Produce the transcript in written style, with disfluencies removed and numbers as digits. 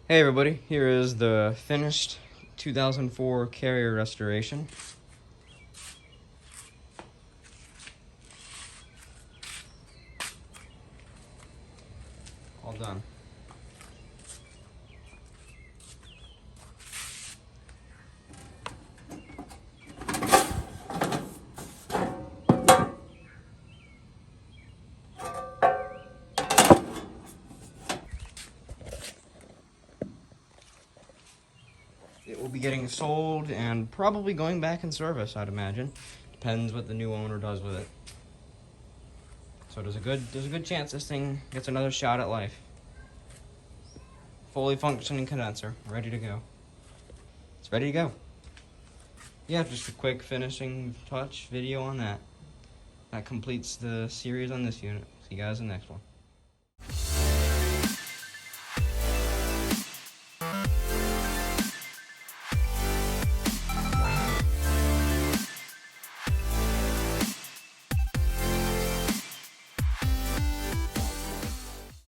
Hey everybody, here is the finished 2004 Carrier restoration. All done. It will be getting sold and probably going back in service, I'd imagine. Depends what the new owner does with it. So there's a good chance this thing gets another shot at life. Fully functioning condenser, ready to go. It's ready to go. Yeah, just a quick finishing touch video on that. That completes the series on this unit. See you guys in the next one.